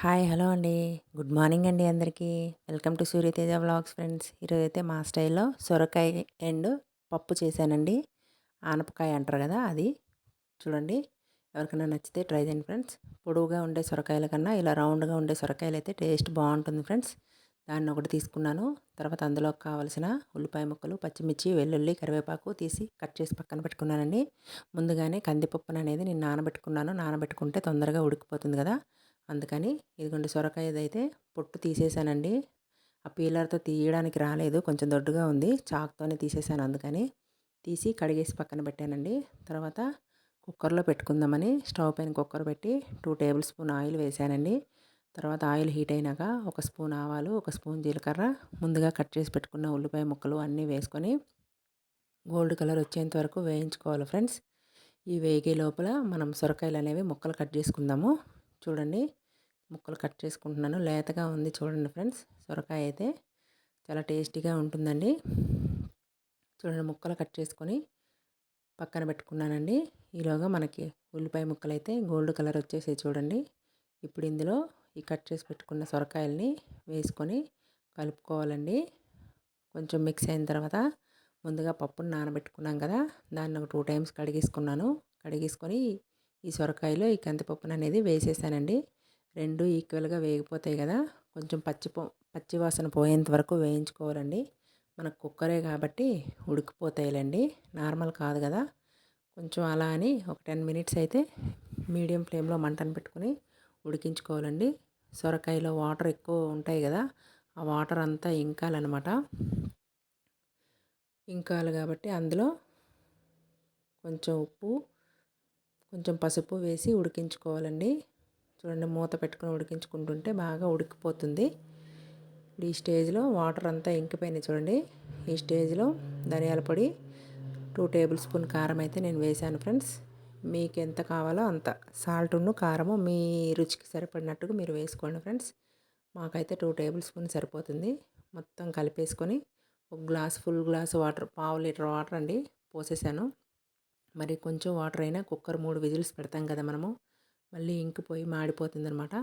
Hi hello అండి. Good morning అండి అందరికీ. Welcome to Surya Teja vlogs friends. ఈరోజైతే మా స్టైల్‌లో సొరకాయ అండ్ పప్పు చేశానండి. ఆనపకాయ అంటారు కదా అది. చూడండి, ఎవరికైనా నచ్చితే ట్రై చేయండి ఫ్రెండ్స్. పొడవుగా ఉండే సొరకాయల కన్నా ఇలా రౌండ్గా ఉండే సొరకాయలు అయితే టేస్ట్ బాగుంటుంది ఫ్రెండ్స్. దాన్ని ఒకటి తీసుకున్నాను. తర్వాత అందులోకి కావాల్సిన ఉల్లిపాయ ముక్కలు, పచ్చిమిర్చి, వెల్లుల్లి, కరివేపాకు తీసి కట్ చేసి పక్కన పెట్టుకున్నానండి. ముందుగానే కందిపప్పును అనేది నేను నానబెట్టుకున్నాను. నానబెట్టుకుంటే తొందరగా ఉడికిపోతుంది కదా, అందుకని. ఇదిగోండి, సొరకాయదైతే పొట్టు తీసేసానండి. ఆ పీలర్తో తీయడానికి రాలేదు, కొంచెం దొడ్డుగా ఉంది, చాకుతోనే తీసేసాను. అందుకని తీసి కడిగేసి పక్కన పెట్టానండి. తర్వాత కుక్కర్లో పెట్టుకుందామని స్టవ్ పైన కుక్కర్ పెట్టి 2 టేబుల్ స్పూన్ ఆయిల్ వేసానండి. తర్వాత ఆయిల్ హీట్ అయినాక 1 స్పూన్ ఆవాలు, 1 స్పూన్ జీలకర్ర, ముందుగా కట్ చేసి పెట్టుకున్న ఉల్లిపాయ ముక్కలు అన్నీ వేసుకొని గోల్డ్ కలర్ వచ్చేంత వరకు వేయించుకోవాలి ఫ్రెండ్స్. ఈ వేగే లోపల మనం సొరకాయలు అనేవి ముక్కలు కట్ చేసుకుందాము. చూడండి, ముక్కలు కట్ చేసుకుంటున్నాను. లేతగా ఉంది చూడండి ఫ్రెండ్స్. సొరకాయ అయితే చాలా టేస్టీగా ఉంటుందండి. చూడండి, ముక్కలు కట్ చేసుకొని పక్కన పెట్టుకున్నానండి. ఈలోగా మనకి ఉల్లిపాయ ముక్కలు అయితే గోల్డ్ కలర్ వచ్చేసాయి చూడండి. ఇప్పుడు ఇందులో ఈ కట్ చేసి పెట్టుకున్న సొరకాయల్ని వేసుకొని కలుపుకోవాలండి. కొంచెం మిక్స్ అయిన తర్వాత ముందుగా పప్పును నానబెట్టుకున్నాం కదా, దాన్ని ఒక 2 టైమ్స్ కడిగేసుకున్నాను. కడిగేసుకొని ఈ సొరకాయలో ఈ కందిపప్పును అనేది వేసేసానండి. రెండు ఈక్వల్గా వేగిపోతాయి కదా, కొంచెం పచ్చి వాసన పోయేంత వరకు వేయించుకోవాలండి. మనకు కుక్కరే కాబట్టి ఉడికిపోతాయిలండి, నార్మల్ కాదు కదా. కొంచెం అలా అని ఒక 10 మినిట్స్ అయితే మీడియం ఫ్లేమ్లో మంటను పెట్టుకొని ఉడికించుకోవాలండి. సొరకాయలో వాటర్ ఎక్కువ ఉంటాయి కదా, ఆ వాటర్ అంతా ఇంకాలన్నమాట. ఇంకాలి కాబట్టి అందులో కొంచెం ఉప్పు, కొంచెం పసుపు వేసి ఉడికించుకోవాలండి. చూడండి, మూత పెట్టుకొని ఉడికించుకుంటుంటే బాగా ఉడికిపోతుంది. ఇప్పుడు ఈ స్టేజ్లో వాటర్ అంతా ఇంకిపోయినాయి చూడండి. ఈ స్టేజ్లో ధనియాల పొడి, 2 టేబుల్ స్పూన్ కారం అయితే నేను వేశాను ఫ్రెండ్స్. మీకు ఎంత కావాలో అంత సాల్ట్ను కారము మీ రుచికి సరిపడినట్టుగా మీరు వేసుకోండి ఫ్రెండ్స్. మాకైతే 2 టేబుల్ స్పూన్ సరిపోతుంది. మొత్తం కలిపేసుకొని ఒక గ్లాస్, ఫుల్ గ్లాస్ వాటర్, పావు లీటర్ వాటర్ అండి పోసేసాను. మరి కొంచెం వాటర్ అయినా కుక్కర్ 3 విజిల్స్ పెడతాం కదా మనము, మళ్ళీ ఇంకిపోయి మాడిపోతుందనమాట.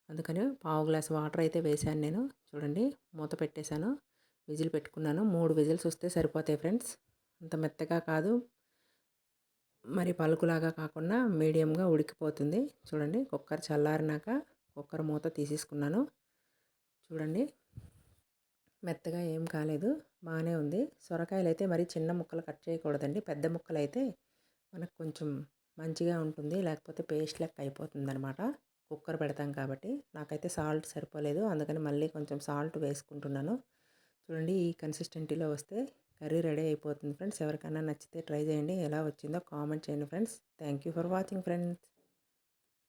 అందుకని పావు గ్లాస్ వాటర్ అయితే వేసాను నేను. చూడండి, మూత పెట్టేశాను, విజిల్ పెట్టుకున్నాను. 3 విజిల్స్ వస్తే సరిపోతాయి ఫ్రెండ్స్. అంత మెత్తగా కాదు, మరి పలుకులాగా కాకుండా మీడియంగా ఉడికిపోతుంది. చూడండి, కుక్కర్ చల్లారినాక కుక్కర్ మూత తీసేసుకున్నాను. చూడండి, మెత్తగా ఏం కాలేదు, బాగానే ఉంది. సొరకాయలు అయితే మరి చిన్న ముక్కలు కట్ చేయకూడదండి, పెద్ద ముక్కలు అయితే మనకు కొంచెం మంచిగా ఉంటుంది, లేకపోతే పేస్ట్ లెక్క అయిపోతుంది అనమాట. కుక్కర్ పెడతాం కాబట్టి. నాకైతే సాల్ట్ సరిపోలేదు, అందుకని మళ్ళీ కొంచెం సాల్ట్ వేసుకుంటున్నాను. చూడండి, ఈ కన్సిస్టెంటీలో వస్తే కర్రీ రెడీ అయిపోతుంది ఫ్రెండ్స్. ఎవరికైనా నచ్చితే ట్రై చేయండి, ఎలా వచ్చిందో కామెంట్ చేయండి friends. Thank you for watching friends.